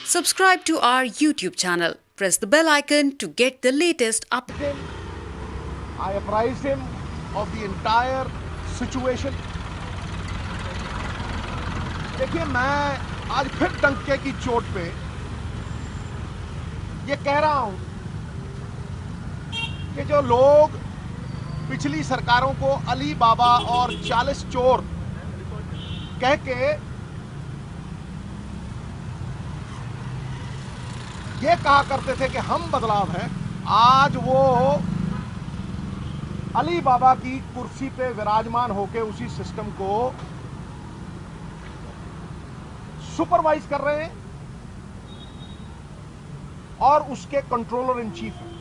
Subscribe to our YouTube channel. Press the bell icon to get the latest updates. I apprised him of the entire situation. देखिए, मैं आज फिर डंके की चोट पे ये कह रहा हूं कि जो लोग पिछली सरकारों को अली बाबा और 40 चोर कह के ये कहा करते थे कि हम बदलाव हैं, आज वो अली बाबा की कुर्सी पे विराजमान होकर उसी सिस्टम को सुपरवाइज कर रहे हैं और उसके कंट्रोलर इन चीफ हैं।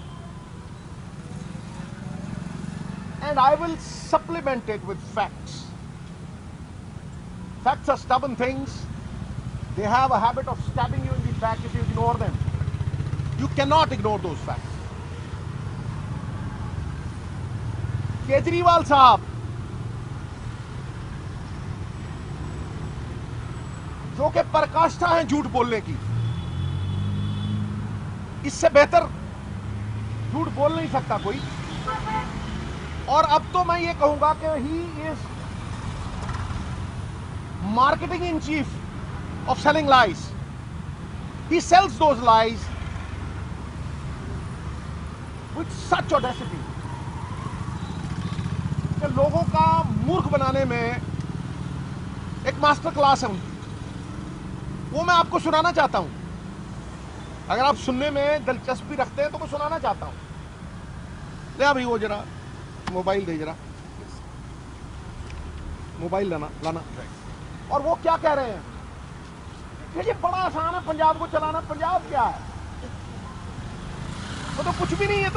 And I will supplement it with facts. Facts are stubborn things. They have a habit of stabbing you in the back if you ignore them. You cannot ignore those facts. Kejriwal साहब, जो कि पराकाष्ठा है झूठ बोलने की, इससे बेहतर झूठ बोल नहीं सकता कोई। और अब तो मैं ये कहूंगा कि he is marketing in chief of selling lies. He sells those lies with such audacity कि लोगों का मूर्ख बनाने में एक मास्टर क्लास है उनकी, वो मैं आपको सुनाना चाहता हूं। अगर आप सुनने में दिलचस्पी रखते हैं तो मैं सुनाना चाहता हूं। ले अभी वो जरा मोबाइल दे, जरा मोबाइल लाना। और वो क्या कह रहे हैं कि ये बड़ा आसान है पंजाब को चलाना। पंजाब क्या है? वो तो कुछ भी नहीं है।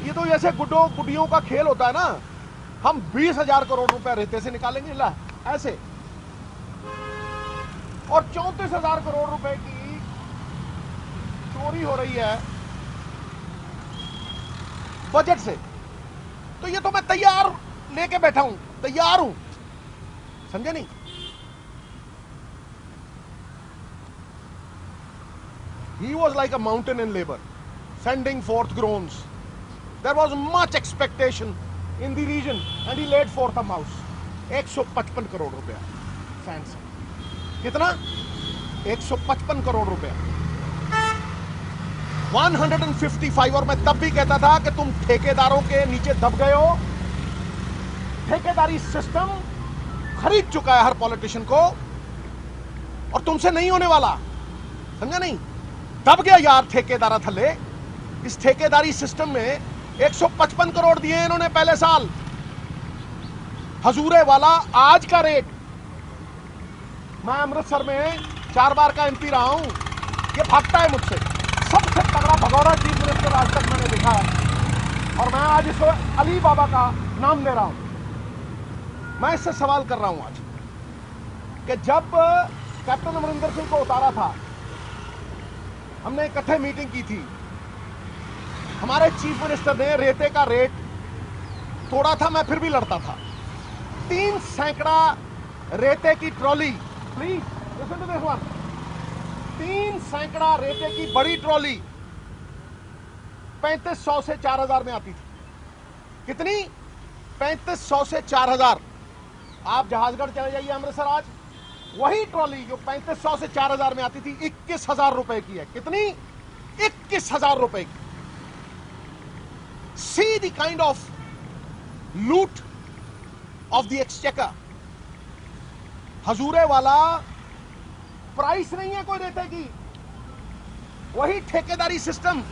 ये तो जैसे गुड्डियों का खेल होता है ना, हम 20,000 करोड़ रुपए रेते से निकालेंगे, ला ऐसे, और 34,000 करोड़ रुपए की चोरी हो रही है बजट से। तो ये तो मैं तैयार लेके बैठा हूं, तैयार हूं, समझे नहीं? He was like a mountain in labor, sending forth groans. There was much expectation in the region, and he laid forth a mouse. 155 crore रुपया फैंस। कितना? 155 करोड़ रुपया। 155। और मैं तब भी कहता था कि तुम ठेकेदारों के नीचे दब गए हो। ठेकेदारी सिस्टम खरीद चुका है हर पॉलिटिशियन को, और तुमसे नहीं होने वाला, समझा नहीं? दब गया यार ठेकेदारा थले। इस ठेकेदारी सिस्टम में 155 करोड़ दिए इन्होंने पहले साल। हजूरे वाला आज का रेट, मैं अमृतसर में 4 बार का एमपी रहा हूं, ये भागता है मुझसे। सबसे तगड़ा भगौड़ा चीफ मिनिस्टर आज तक मैंने देखा है, और मैं आज इसको अली बाबा का नाम दे रहा हूं। मैं इससे सवाल कर रहा हूं आज कि जब कैप्टन अमरिंदर सिंह को उतारा था, हमने इकट्ठे मीटिंग की थी, हमारे चीफ मिनिस्टर ने रेते का रेट तोड़ा था, मैं फिर भी लड़ता था। 3 सैकड़ा रेते की trolley, please listen to this one, 3 सैकड़ा रेते की बड़ी ट्रॉली 3500 से 4000 में आती थी। कितनी? 3500 से 4000। आप जहाजगढ़ चले जाइए अमृतसर आज, वही ट्रॉली जो 3500 से 4000 में आती थी 21,000 रुपए की है। कितनी? 21,000 रुपए की। सी द काइंड ऑफ लूट ऑफ द एक्सचेकर। हजूरे वाला प्राइस नहीं है कोई रेते की, वही ठेकेदारी सिस्टम।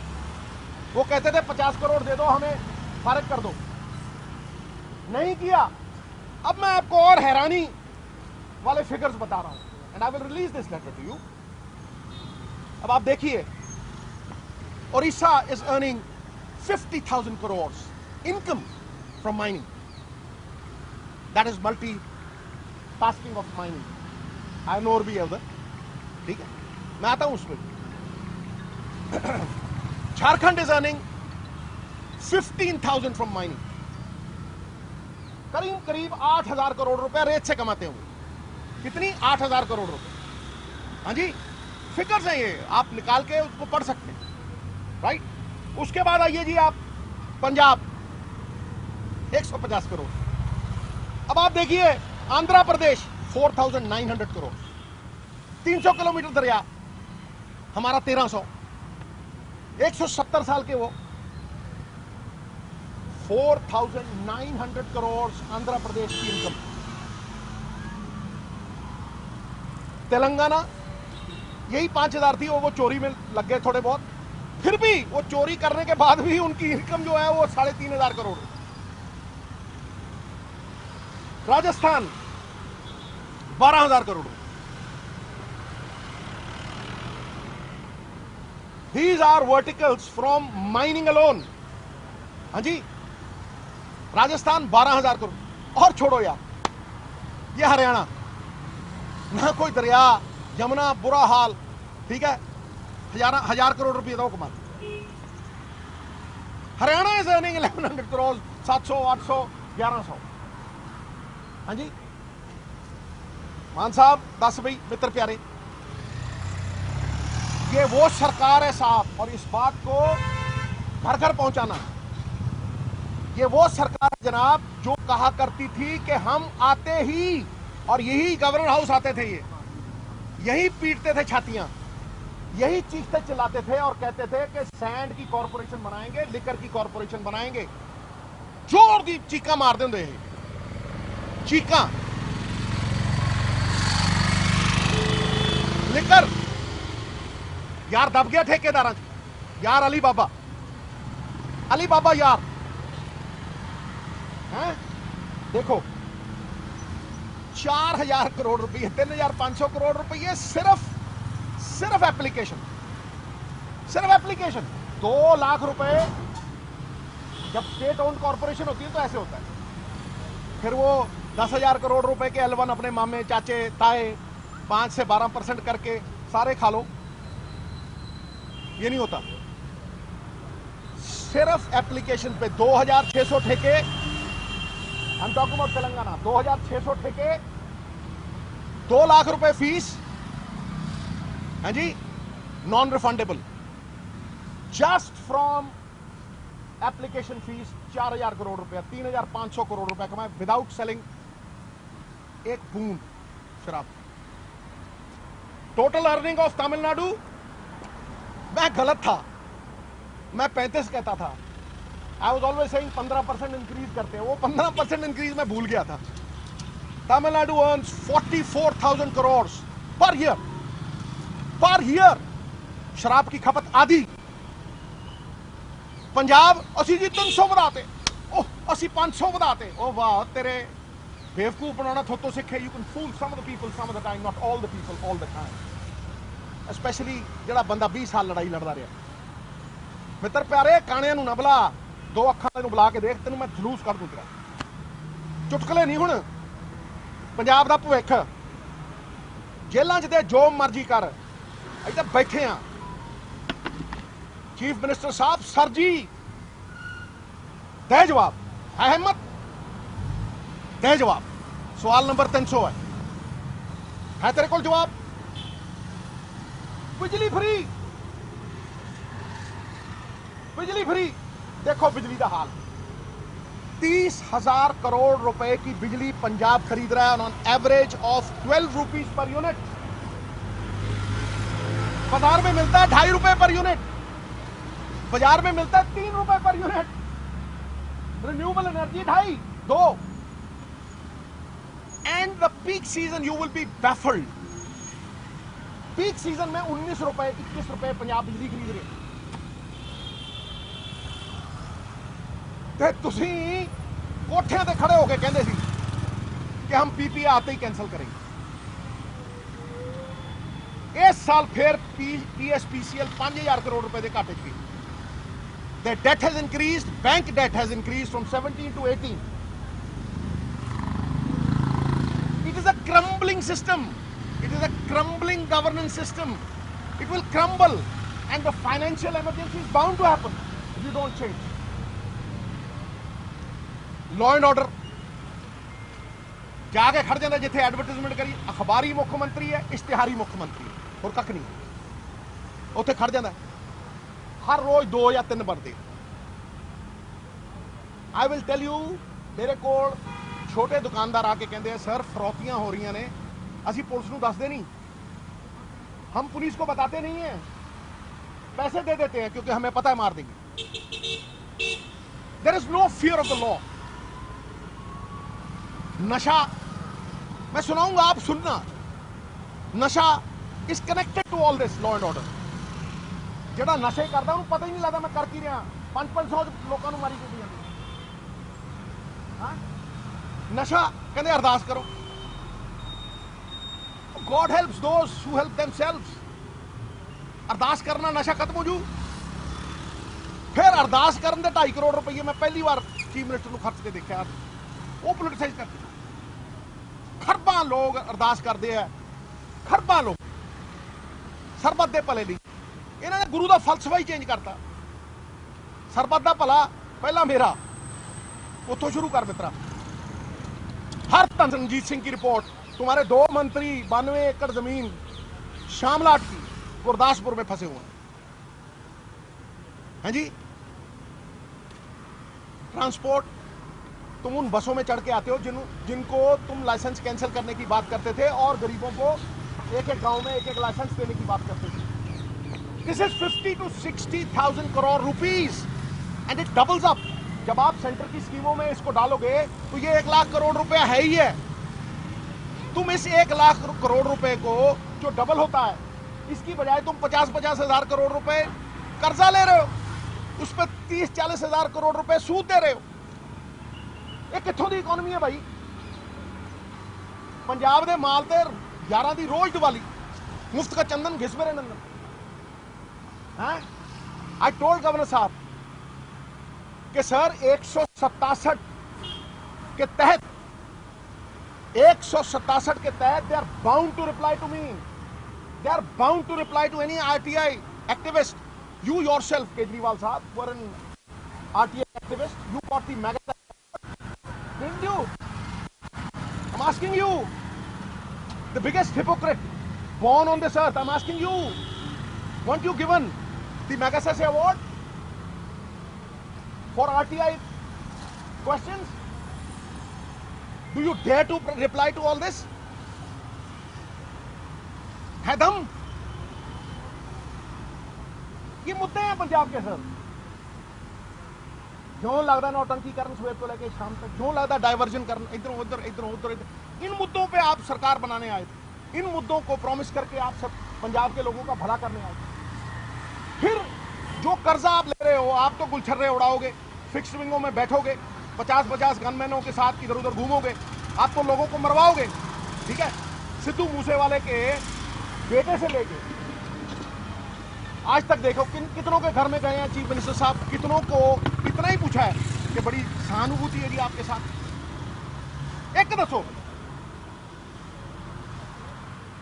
वो कहते थे 50 करोड़ दे दो, हमें फारिग कर दो, नहीं किया। अब मैं आपको और हैरानी वाले फिगर्स बता रहा हूं, and I will release this letter to you. अब आप देखिए, Odisha is earning 50,000 crore income from mining. That is multi tasking of mining. I know और भी है उधर, ठीक है, मैं आता हूं उसमें। Jharkhand is earning 15,000 from mining. करीब 8,000 करोड़ रुपए रेत से कमाते होंगे। कितनी? 8,000 करोड़ रुपए। हाँ जी, फिगर्स हैं ये, आप निकाल के उसको पढ़ सकते हैं, राइट। उसके बाद आइए जी आप पंजाब, 150 करोड़। अब आप देखिए आंध्र प्रदेश 4900 करोड़, 300 किलोमीटर दरिया, हमारा 1300, 170 साल के वो, 4900 करोड़ आंध्र प्रदेश की इनकम। तेलंगाना यही 5000 थी, वो चोरी में लग गए थोड़े बहुत, फिर भी वो चोरी करने के बाद भी उनकी इनकम जो है वो 3500 crore. Rajasthan 12000 crore. These are verticals from mining alone। हाँ जी, राजस्थान 12000 करोड़। और छोड़ो यार, ये हरियाणा, ना कोई दरिया, यमुना, बुरा हाल, ठीक है, हजार करोड़ रुपए दो कमा। Haryana is earning 1100 crore, 700, 800, 1100। हाँ जी, मान साहब, 10 भाई मित्र प्यारे, ये वो सरकार है साहब, और इस बात को घर घर पहुंचाना, ये वो सरकार है जनाब जो कहा करती थी कि हम आते ही, और यही गवर्नर हाउस आते थे, ये यही पीटते थे छातियां, यही चीखते चिल्लाते थे और कहते थे कि सैंड की कॉरपोरेशन बनाएंगे, लिकर की कॉरपोरेशन बनाएंगे। जोर दी चीका मार देंगे, चीका, लिकर यार दब गया ठेकेदार यार, अली बाबा यार हैं। देखो 4000 करोड़ रुपए, 3500 करोड़ रुपए सिर्फ एप्लीकेशन, 2 लाख रुपए। जब स्टेट ओन कॉर्पोरेशन होती है तो ऐसे होता है, फिर वो 10,000 करोड़ रुपए के L1 अपने मामे चाचे ताए 5 से 12% करके सारे खा लो, ये नहीं होता। सिर्फ एप्लीकेशन पे 2600 ठेके, हम टॉकिंग अबाउट तेलंगाना, 2600 ठेके, 2 लाख रुपए फीस, हाँ जी, non refundable, just from application fees 4000 crore रुपया, 3500 करोड़ रुपया कमाए विदाउट सेलिंग एक बूंद शराब। टोटल अर्निंग ऑफ तमिलनाडु, मैं गलत था, मैं 35 कहता था, I was always saying 15% increase करते हैं, वो 15% इंक्रीज मैं भूल गया था। Tamil Nadu earns 44,000 crore per year, शराब की खपत आधी। पंजाब असी जी 300 बढ़ाते, ओह असी 500 बढ़ाते, ओ वाह तेरे बेवकूफ बनाना थोतो सीखे। You can fool some of the people some of the time, not all the people all the time, especially जेड़ा बंदा 20 साल लड़ाई लड़दा रहा। मित्र प्यारे, काणियां नूं ना बुला, 2 अखां नूं बुला के देख, तेनूं मैं जलूस कर दूं तेरा। चुटकले नहीं, हुण पंजाब दा भविख, जेलां च ते जो मर्जी कर, असीं तां बैठे हां। चीफ मिनिस्टर साहब, सर जी दे जवाब, है हिम्मत दे जवाब। सवाल नंबर 300 है तेरे को जवाब? बिजली फ्री, देखो बिजली का हाल, 30,000 करोड़ रुपए की बिजली पंजाब खरीद रहा है on average of 12 rupees per unit. बाजार में मिलता है 2.5 रुपए पर यूनिट, बाजार में मिलता है 3 रुपए per unit. Renewable energy 2.5, 2। And the peak season you will be baffled. Peak season में 19 रुपए 21 रुपए पंजाब बिजली खरीद रहे। ते तुसी कोठियां ते खड़े होके कहंदे सी कि हम पीपीए आते ही कैंसिल करेंगे। इस साल फिर पीएसपीसीएल 5000 करोड़ रुपए के घाटे गई। The debt has increased, bank debt has increased from 17 to 18. It is a crumbling system. It is a crumbling governance system. It will crumble, and the financial emergency is bound to happen if you don't change. Law and order जाके खड़ जाता जिथे advertisement करी, अखबारी मुख्यमंत्री है, इश्तिहारी मुख्यमंत्री है, और कख नहीं। ਉੱਥੇ ਖੜ ਜਾਂਦਾ ਹਰ ਰੋਜ਼ 2 ਜਾਂ 3 ਬੰਦੇ। आई विल टेल यू, मेरे को छोटे दुकानदार आके कहते हैं सर फरौतियां हो रही ने, असी पुलिस को दसते नहीं, हम पुलिस को बताते नहीं हैं, पैसे दे देते हैं क्योंकि हमें पता है मार देंगे। There is no fear of the law. नशा मैं सुनाऊंगा, आप सुनना। नशा is connected to all this law and order. ਜਿਹੜਾ ਨਸ਼ੇ ਕਰਦਾ ਉਹਨੂੰ ਪਤਾ ਹੀ ਨਹੀਂ ਲੱਗਦਾ ਮੈਂ ਕਰ ਕੀ ਰਿਹਾ। 500 ਲੋਕਾਂ ਨੂੰ ਮਾਰੀ ਜਾਂਦੀ ਜਾਂਦੀ। ਹਾਂ ਨਸ਼ਾ ਕਹਿੰਦੇ ਅਰਦਾਸ ਕਰੋ, God helps those who help themselves। ਅਰਦਾਸ ਕਰਨਾ ਨਸ਼ਾ ਖਤਮ ਹੋ ਜੂ। ਫਿਰ ਅਰਦਾਸ ਕਰਨ ਦੇ 2.5 ਕਰੋੜ ਰੁਪਏ ਮੈਂ ਪਹਿਲੀ ਵਾਰ ਚੀਫ ਮਿਨਿਸਟਰ ਨੂੰ ਖਰਚ ਕੇ ਦੇਖਿਆ। ਉਹ ਪੋਲਿਟਿਸਾਈਜ਼ ਕਰਦੇ। ਖਰਬਾਂ ਲੋਕ ਅਰਦਾਸ ਕਰਦੇ ਆ, ਖਰਬਾਂ ਲੋਕ ਸਰਬੱਤ ਦੇ ਭਲੇ ਲਈ। ਇਹਨਾਂ ਨੇ ਗੁਰੂ ਦਾ ਫਲਸਫਾ ਹੀ ਚੇਂਜ ਕਰਤਾ। ਸਰਬੱਤ ਦਾ ਭਲਾ ਪਹਿਲਾਂ ਮੇਰਾ, ਉੱਥੋਂ शुरू कर मित्रा। हर रणजीत सिंह की रिपोर्ट, तुम्हारे 2 मंत्री 92 एकड़ जमीन शामलाट की गुरदासपुर में फंसे हुए हैं जी। ट्रांसपोर्ट, तुम उन बसों में चढ़ के आते हो जिनको तुम लाइसेंस कैंसिल करने की बात करते थे और गरीबों को एक एक गांव में एक एक लाइसेंस देने की बात करते थे। This is 50 to 60,000 crore rupees and it doubles up. जब आप सेंटर की स्कीमों में इसको डालोगे तो ये 1 लाख करोड़ रुपए है ही है। तुम इस 1 लाख करोड़ रुपए को जो डबल होता है, इसकी बजाय तुम 50-50 हजार करोड़ रुपए कर्जा ले रहे हो, उस पर 30-40 हजार करोड़ रुपए सूद दे रहे हो। ये कित्थों दी इकोनॉमी है भाई? पंजाब दे माल ते 11 दी रोज दिवाली, मुफ्त का चंदन घिस मेरे नंदन। आई टोल्ड गवर्नर साहब कि सर 167 के तहत 167 के तहत they are bound to reply to me, they are bound to reply to any RTI activist. You yourself, Kejriwal साहब, were an RTI activist. You got the mega, didn't you? I'm asking you, the biggest hypocrite born on this earth. I'm asking you, weren't you given the Magsaysay award for RTI questions? Do you dare to reply to all this? है दम? ये मुद्दे हैं पंजाब के sir. क्यों लगता नौटंकी करना सुबह तो लेके शाम तक, क्यों लगता डाइवर्जन करना इधर उधर इधर उधर इधर। इन मुद्दों पे आप सरकार बनाने आए थे, इन मुद्दों को प्रॉमिस करके आप सब पंजाब के लोगों का भला करने आए थे। फिर जो कर्जा आप ले रहे हो, आप तो गुलछर्रे उड़ाओगे, फिक्स्ड विंगों में बैठोगे, 50-50 गनमैनों के साथ इधर उधर घूमोगे, आप तो लोगों को मरवाओगे। ठीक है, सिद्धू मूसेवाले के बेटे से लेके आज तक देखो कितनों के घर में गए हैं चीफ मिनिस्टर साहब, कितनों को इतना ही पूछा है कि बड़ी सहानुभूति है जी आपके साथ। एक दसो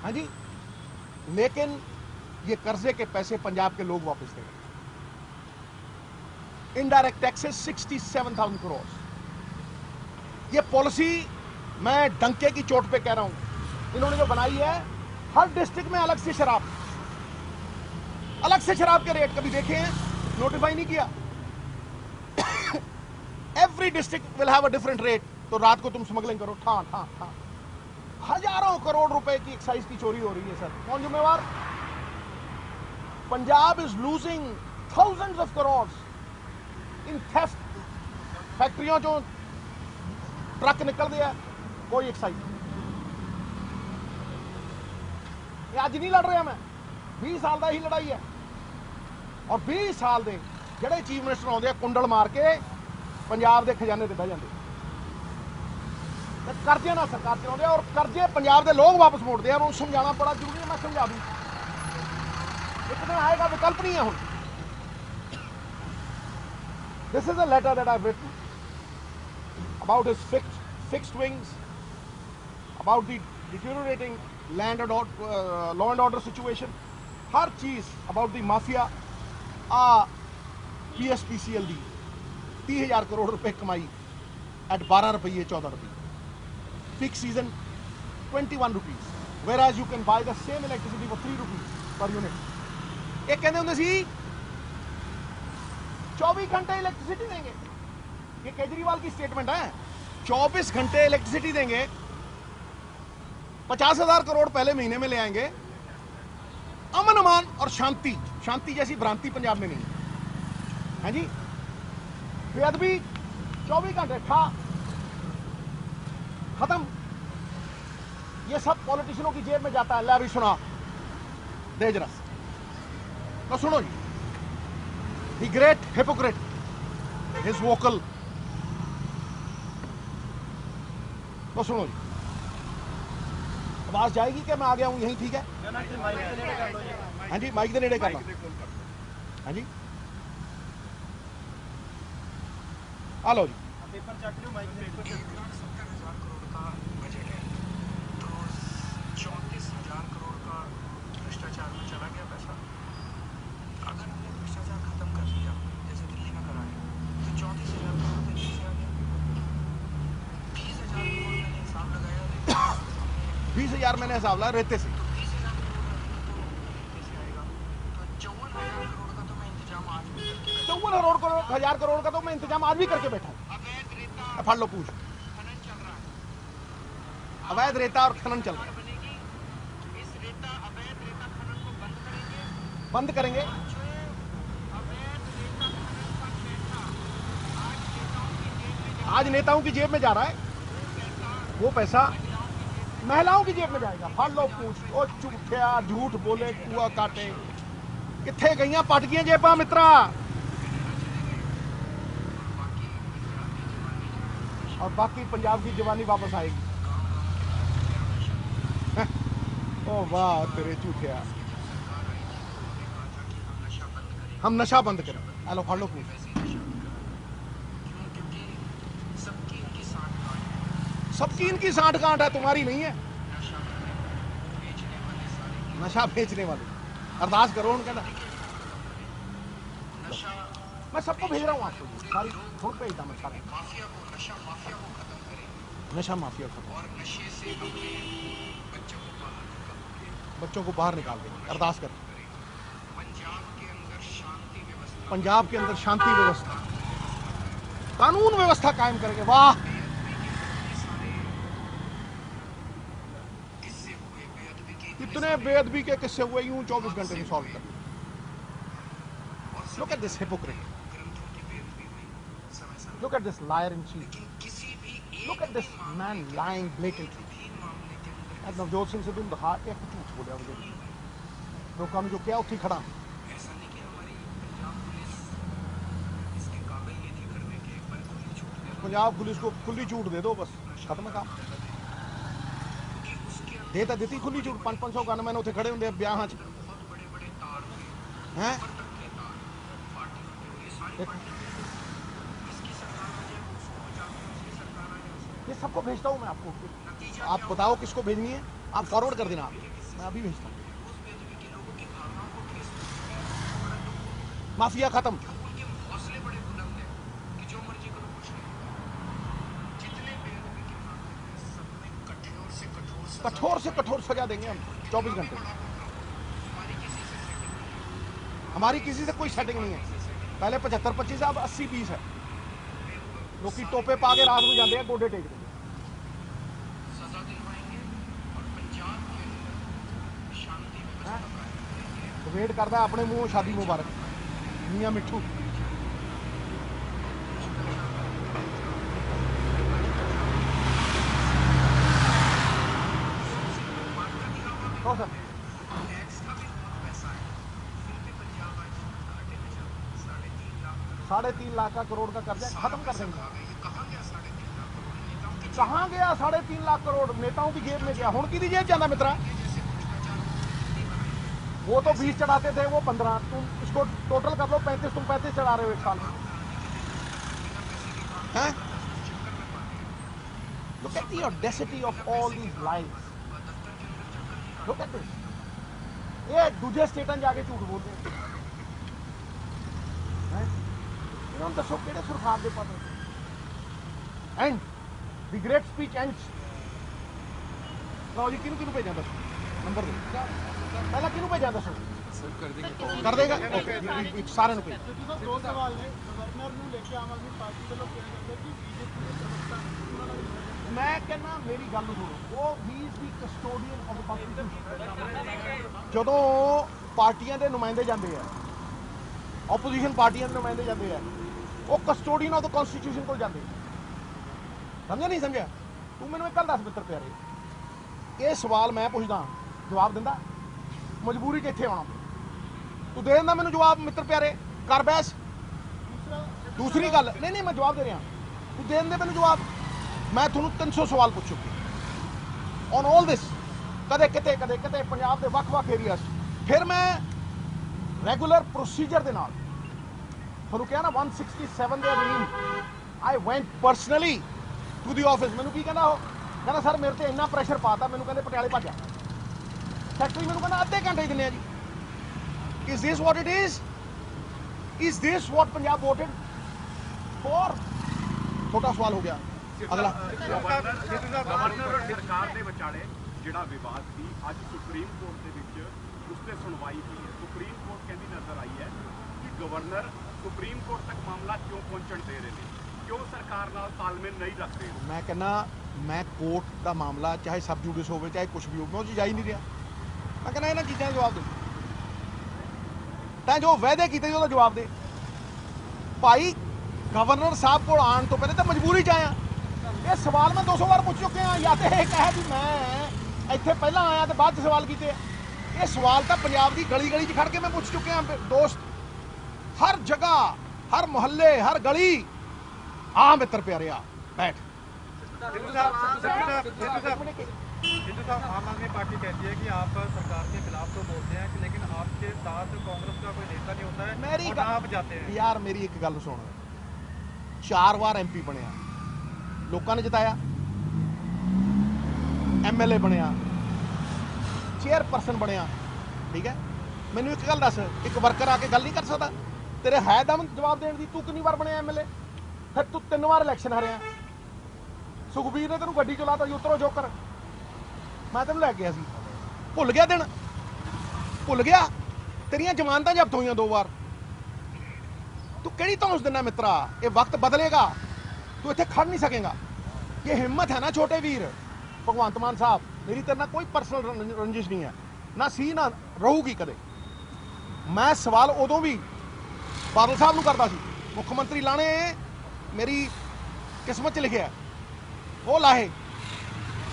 हाँ जी, लेकिन ये कर्जे के पैसे पंजाब के लोग वापस देंगे। Indirect taxes 67,000 crore. ये पॉलिसी मैं डंके की चोट पे कह रहा हूं, इन्होंने जो बनाई है, हर डिस्ट्रिक्ट में अलग से शराब, अलग से शराब के रेट कभी देखे हैं? नोटिफाई नहीं किया। Every district will have a different rate. तो रात को तुम स्मगलिंग करो, ठा ठा ठा, हजारों करोड़ रुपए की एक्साइज की चोरी हो रही है सर। कौन जिम्मेवार? Punjab is losing thousands of crore in theft. फैक्ट्रियों जो ट्रक निकल गया, कोई एक्साइज। ये आज नहीं लड़ रहा मैं, 20 साल का ही लड़ाई है। और 20 साल दे ਜਿਹੜੇ ਚੀਫ ਮਿਨਿਸਟਰ ਆਉਂਦੇ ਆ, ਕੁੰਡਲ ਮਾਰ ਕੇ ਪੰਜਾਬ ਦੇ ਖਜ਼ਾਨੇ ਤੇ ਬਹਿ ਜਾਂਦੇ ਤੇ ਕਰਜ਼ੇ ਨਾਲ ਸਰਕਾਰ ਚਲਾਉਂਦੇ ਆ, ਔਰ ਕਰਜ਼ੇ ਪੰਜਾਬ ਦੇ ਲੋਕ ਵਾਪਸ ਮੋੜਦੇ ਆ। ਉਹਨੂੰ ਸਮਝਾਉਣਾ ਬੜਾ ਜ਼ਰੂਰੀ ਹੈ। ਮੈਂ ਸਮਝਾ ਦੂੰ, ਇੱਕ ਦਿਨ ਆਏਗਾ, ਵਿਕਲਪ ਨਹੀਂ ਹੈ ਹੁਣ। This is a letter that I've written about his fixed wings, about the deteriorating law and order situation, हर चीज about the mafia। PSPCL दी 30,000 करोड़ रुपए कमाई at 12 रुपये 14 रुपये, peak season 21 rupees, whereas you can buy the same electricity for 3 rupees per unit। ਇਹ ਕਹਿੰਦੇ ਹੁੰਦੇ ਸੀ 24 घंटे electricity देंगे, ये केजरीवाल की स्टेटमेंट है। 24 घंटे इलेक्ट्रिसिटी देंगे, 50,000 करोड़ पहले महीने में ले आएंगे, अमन अमान और शांति। शांति जैसी भ्रांति पंजाब में नहीं है जी। बेअदबी 24 घंटे खत्म। ये सब पॉलिटिशियनों की जेब में जाता है। ले अभी सुना दे जरा, तो सुनो जी। The great hypocrite, his vocal, तो सुनो जी। आवाज जाएगी क्या? मैं आ गया हूं यहीं, ठीक है? हाँ जी, माइक दे नेड़े करना। हाँ जी, आ लो जी। पेपर चेक लो, माइक दे। 1,70,000 करोड़ का बजट है, तो 34,000 करोड़ का भ्रष्टाचार में चला गया पैसा। अगर हमने भ्रष्टाचार खत्म कर दिया, जैसे दिल्ली में कराया, तो 34,000 करोड़ दिल्ली से आ गया। 20,000 करोड़ मैंने हिसाब लगाया, 20,000 मैंने हिसाब लगाया रेते से। तो 20,000 करोड़ कैसे आएगा? तो 54,000 करोड़ का तो मैं इंतजाम आज भी करके 54,000 करोड़ का तो मैं इंतजाम आज भी करके बैठा हूं। अवैध रेता फड़ लो पूछ। खनन चल रहा है, अवैध रेता और खनन चल रहा है, बनेगी। इस अवैध रेता खनन को बंद करेंगे। बंद करेंगे। अवैध रेता खनन का पैसा आज नेताओं की जेब में जा रहा है। वो पैसा महिलाओं की जेब में जाएगा। फड़ लो पूछ। ओ झूठिया, झूठ बोले कुआ काटे, किथे गईयां पट गईयां जेबां मित्रा। और बाकी पंजाब की जवानी वापस आएगी। ओ वाह तेरे झूठिया, हम नशा बंद करें। हेलो फड़ लो पूछ। सबकी इनकी सांठ गांठ है, तुम्हारी नहीं है। नशा बेचने वाले अरदास करो उनका ना। मैं सबको भेज रहा हूँ आपको, सारी थोड़ा भेजता मैं सारे। नशा माफिया खत्म, बच्चों को बाहर निकाल देंगे। अरदास कर। पंजाब के अंदर शांति व्यवस्था, कानून व्यवस्था कायम करेंगे। वाह, कितने बेअदबी के किस्से हुए यूं 24 घंटे में सॉल्व कर। Look at this hypocrite. Look at this liar in chief. Look at this man lying blatantly. आज नवजोत सिंह सिद्धू ने दिखा एक झूठ बोलिया मुझे, लोगों ने जो किया उठी खड़ा। पंजाब पुलिस को खुली छूट दे दो, बस खत्म काम। देता देती खुली छूट। 500 गनमैन उत्थे खड़े होंगे ब्याहां च हैं। ये सबको भेजता हूं मैं आपको, आप बताओ किसको भेजनी है, आप फॉरवर्ड कर देना। आप, मैं अभी भेजता हूं। माफिया खत्म। कठोर से कठोर सजा देंगे हम 24 घंटे में। हमारी किसी से कोई सेटिंग नहीं है। पहले 75-25 अब 80-20 है। लोग की टोपे पा के रात में जाते हैं, गोडे टेक देंगे। तो वेट करता है अपने मुंह शादी मुबारक मियां मिठू। तो सर 3.5 लाख का करोड़ का कर्जा खत्म कर देंगे। कहाँ गया 3.5 लाख करोड़? नेताओं की जेब में गया। हुण की जेब जाना मित्रा? वो तो 20 चढ़ाते थे, वो 15। तुम इसको टोटल कर लो 35। तुम 35 चढ़ा रहे हो एक साल में। Look at the audacity of all these lies. Look at this. ये दूजे स्टेटन जाके झूठ बोलते हैं। इन्होंने दसो केड़े सुरखार दे पाते। And the great speech ends. लो जी, किन भेजा दसो। ਨੰਬਰ ਦੇ ਪਹਿਲਾਂ ਕਿਹਨੂੰ ਭੇਜਾਂ ਦੱਸੋ सर कर देंगे ਕਰ ਦੇਗਾ ਓਕੇ ਸਾਰਿਆਂ ਨੂੰ ਭੇਜ ਦੋ ਸਵਾਲ ਨੇ ਗਵਰਨਰ ਨੂੰ ਲੈ ਕੇ ਆਮ ਆਦਮੀ ਪਾਰਟੀ ਵੱਲੋਂ ਕਿਹਾ ਜਾਂਦਾ ਕਿ ਬੀਜੇਪੀ ਦੇ ਪ੍ਰਵਕਤਾ ਉਹਨਾਂ ਦਾ ਮੈਂ ਕਹਿੰਦਾ ਮੇਰੀ ਗੱਲ ਨੂੰ ਸੁਣੋ ਉਹ ਹੀ is the custodian of the constitution ਜਦੋਂ ਪਾਰਟੀਆਂ ਦੇ ਨੁਮਾਇੰਦੇ ਜਾਂਦੇ ਆ ਆਪੋਜੀਸ਼ਨ ਪਾਰਟੀਆਂ ਦੇ ਨੁਮਾਇੰਦੇ ਜਾਂਦੇ ਆ ਉਹ ਕਸਟੋਡੀਅਨ ਆਫ ਦ ਕਨਸਟੀਟਿਊਸ਼ਨ ਕੋਲ ਜਾਂਦੇ ਸਮਝਿਆ ਨਹੀਂ ਸਮਝਿਆ ਤੂੰ ਮੈਨੂੰ ਇੱਕ ਗੱਲ ਦੱਸ ਮਿੱਤਰ ਪਿਆਰੇ ਇਹ ਸਵਾਲ ਮੈਂ ਪੁੱਛਦਾ ਜਵਾਬ ਦਿੰਦਾ ਮਜਬੂਰੀ 'ਚ ਇੱਥੇ ਆਉਣਾ ਤੂੰ ਦੇ ਦਿੰਦਾ ਮੈਨੂੰ ਜਵਾਬ ਮਿੱਤਰ ਪਿਆਰੇ ਕਰ ਬੈਸ ਦੂਸਰੀ ਗੱਲ ਨਹੀਂ ਮੈਂ ਜਵਾਬ ਦੇ ਰਿਹਾ ਤੂੰ ਦੇ ਦਿੰਦੇ ਮੈਨੂੰ ਜਵਾਬ ਮੈਂ ਤੁਹਾਨੂੰ 300 ਸਵਾਲ ਪੁੱਛ ਚੁੱਕੀ ਔਨ ਆਲ ਦਿਸ ਕਦੇ ਕਿਤੇ ਪੰਜਾਬ ਦੇ ਵੱਖ-ਵੱਖ ਏਰੀਆਸ ਫਿਰ ਮੈਂ ਰੈਗੂਲਰ ਪ੍ਰੋਸੀਜਰ ਦੇ ਨਾਲ ਤੁਹਾਨੂੰ ਕਿਹਾ ਨਾ 167 ਦੇ ਅਧੀਨ ਆਈ ਵੈਂਟ ਪਰਸਨਲੀ ਟੂ ਦੀ ਆਫਿਸ ਮੈਨੂੰ ਕੀ ਕਹਿੰਦਾ ਉਹ ਕਹਿੰਦਾ ਸਰ ਮੇਰੇ ਤੇ ਇੰਨਾ ਪ੍ਰੈਸ਼ਰ ਪਾਤਾ ਮੈਨੂੰ ਕਹਿੰਦੇ ਪਟਿਆਲੇ ਭੱਜ ਜਾ ਸੈਕਟਰੀ ਮੈਨੂੰ ਕਹਿੰਦਾ ਅੱਧੇ ਘੰਟੇ ਦਿੰਦੇ ਆ ਜੀ is this what it is this what Punjab voted for ਛੋਟਾ ਸਵਾਲ ਹੋ ਗਿਆ ਅਗਲਾ ਗਵਰਨਰ ਔਰ ਸਰਕਾਰ ਦੇ ਵਿਚਾਲੇ ਜਿਹੜਾ ਵਿਵਾਦ ਸੀ ਅੱਜ ਸੁਪਰੀਮ ਕੋਰਟ ਦੇ ਵਿੱਚ ਉਸ ਤੇ ਸੁਣਵਾਈ ਹੋਈ ਹੈ ਸੁਪਰੀਮ ਕੋਰਟ ਕਹਿੰਦੀ ਨਜ਼ਰ ਆਈ ਹੈ ਕਿ ਗਵਰਨਰ ਸੁਪਰੀਮ ਕੋਰਟ ਤੱਕ ਮਾਮਲਾ ਕਿਉਂ ਪਹੁੰਚਣ ਦੇ ਰਹੇ ਨੇ ਕਿਉਂ ਸਰਕਾਰ ਨਾਲ ਤਾਲਮੇਲ ਨਹੀਂ ਰੱਖ ਰਹੇ ਮੈਂ ਕਹਿੰਦਾ ਮੈਂ ਕੋਰਟ ਦਾ ਮਾਮਲਾ ਚਾਹੇ ਸਬ ਜੂਡਿਸ ਹੋਵੇ ਚਾਹੇ ਕੁਝ ਵੀ ਹੋਵੇ ਮੈਂ ਉਹ 'ਚ ਜਾ ਹੀ ਨਹੀਂ ਰਿਹਾ ਮੈਂ ਕਹਿੰਦਾ ਇਹਨਾਂ ਚੀਜ਼ਾਂ ਦਾ ਜਵਾਬ ਦੇ ਤਾਂ ਜੋ ਵਾਅਦੇ ਕੀਤੇ ਉਹਦਾ ਜਵਾਬ ਦੇ ਭਾਈ ਗਵਰਨਰ ਸਾਹਿਬ ਕੋਲ ਆਉਣ ਤੋਂ ਪਹਿਲੇ ਤਾਂ ਮਜਬੂਰੀ 'ਚ ਆਇਆ ਇਹ ਸਵਾਲ ਮੈਂ 200 ਵਾਰ ਪੁੱਛ ਚੁੱਕਿਆ ਜਾਂ ਤੇ ਇਹ ਕਹੇ ਵੀ ਮੈਂ ਇੱਥੇ ਪਹਿਲਾਂ ਆਇਆ ਤੇ ਬਾਅਦ 'ਚ ਸਵਾਲ ਕੀਤੇ ਇਹ ਸਵਾਲ ਤਾਂ ਪੰਜਾਬ ਦੀ ਗਲੀ ਗਲੀ 'ਚ ਖੜ ਕੇ ਮੈਂ ਪੁੱਛ ਚੁੱਕਿਆ ਦੋਸਤ ਹਰ ਜਗ੍ਹਾ ਹਰ ਮੁਹੱਲੇ ਹਰ ਗਲੀ ਆ ਮਿੱਤਰ ਪਿਆਰਿਆ बैठ सिद्धू साहब आम आदमी पार्टी कहती है कि आप सरकार के खिलाफ तो बोलते हैं लेकिन आपके साथ कांग्रेस का कोई नेता नहीं होता है मेरी और ना आप जाते हैं यार मेरी एक गल सुन 4 ਵਾਰ एमपी ਬਣਿਆ ਲੋਕਾਂ ਨੇ ਜਿਤਾਇਆ एमएलए ਬਣਿਆ ਚੇਅਰਪਰਸਨ ਬਣਿਆ ਠੀਕ ਹੈ ਮੈਨੂੰ ਇੱਕ ਗੱਲ ਦੱਸ ਇੱਕ ਵਰਕਰ ਆ ਕੇ ਗੱਲ ਨਹੀਂ ਕਰ ਸਕਦਾ ਤੇਰੇ ਹੈ ਦਮ ਜਵਾਬ ਦੇਣ ਦੀ ਤੂੰ ਕਿੰਨੀ ਵਾਰ ਬਣਿਆ एमएलए ਫਿਰ ਤੂੰ 3 ਵਾਰ ਇਲੈਕਸ਼ਨ ਹਾਰਿਆ ਸੁਖਬੀਰ ਨੇ ਤੈਨੂੰ ਗੱਡੀ ਚਲਾਤਾ ਸੀ ਉਤਰੋ ਜੋਕਰ ਮੈਂ ਤੈਨੂੰ ਲੈ ਗਿਆ ਸੀ ਭੁੱਲ ਗਿਆ ਦਿਨ ਭੁੱਲ ਗਿਆ ਤੇਰੀਆਂ ਜ਼ਮਾਨਤਾਂ ਜ਼ਬਤ ਹੋਈਆਂ 2 ਵਾਰ ਤੂੰ ਕਿਹੜੀ ਧੌਂਸ ਦਿੰਦਾ ਮਿੱਤਰਾ ਇਹ ਵਕਤ ਬਦਲੇਗਾ ਤੂੰ ਇੱਥੇ ਖੜ ਨਹੀਂ ਸਕੇਗਾ ਇਹ ਹਿੰਮਤ ਹੈ ਨਾ ਛੋਟੇ ਵੀਰ ਭਗਵੰਤ ਮਾਨ ਸਾਹਿਬ ਮੇਰੀ ਤੇਰੇ ਨਾਲ ਕੋਈ ਪਰਸਨਲ ਰੰਜਿਸ਼ ਨਹੀਂ ਹੈ ਨਾ ਸੀ ਨਾ ਰਹੂਗੀ ਕਦੇ ਮੈਂ ਸਵਾਲ ਉਦੋਂ ਵੀ ਬਾਦਲ ਸਾਹਿਬ ਨੂੰ ਕਰਦਾ ਸੀ ਮੁੱਖ ਮੰਤਰੀ ਲਾਣੇ ਮੇਰੀ ਕਿਸਮਤ 'ਚ ਲਿਖਿਆ ਉਹ ਲਾਹੇ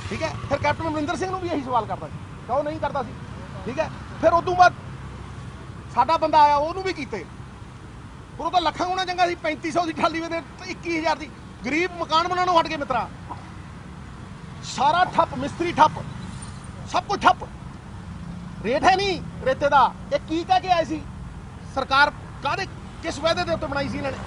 ਠੀਕ ਹੈ ਫਿਰ ਕੈਪਟਨ ਅਮਰਿੰਦਰ ਸਿੰਘ ਨੂੰ ਵੀ ਇਹੀ ਸਵਾਲ ਕਰਦਾ ਸੀ ਤਾਂ ਉਹ ਨਹੀਂ ਕਰਦਾ ਸੀ ਠੀਕ ਹੈ ਫਿਰ ਉਦੋਂ ਬਾਅਦ ਸਾਡਾ ਬੰਦਾ ਆਇਆ ਉਹਨੂੰ ਵੀ ਕੀਤੇ ਉਹ ਤਾਂ ਲੱਖਾਂ ਗੁਣਾ ਚੰਗਾ ਸੀ 3500 ਦੀ ਟਰਾਲੀ ਵੇ 21000 ਦੀ ਗਰੀਬ ਮਕਾਨ ਬਣਾਉਣੋਂ ਹਟ ਗਏ ਮਿੱਤਰਾ ਸਾਰਾ ਠੱਪ ਮਿਸਤਰੀ ਠੱਪ ਸਭ ਕੁਝ ਠੱਪ ਰੇਟ ਹੈ ਨਹੀਂ ਰੇਤੇ ਦਾ ਇਹ ਕੀ ਕਹਿ ਕੇ ਆਏ ਸੀ ਸਰਕਾਰ ਕਾਹਦੇ ਕਿਸ ਵਾਅਦੇ ਦੇ ਉੱਤੇ ਬਣਾਈ ਸੀ ਇਹਨਾਂ ਨੇ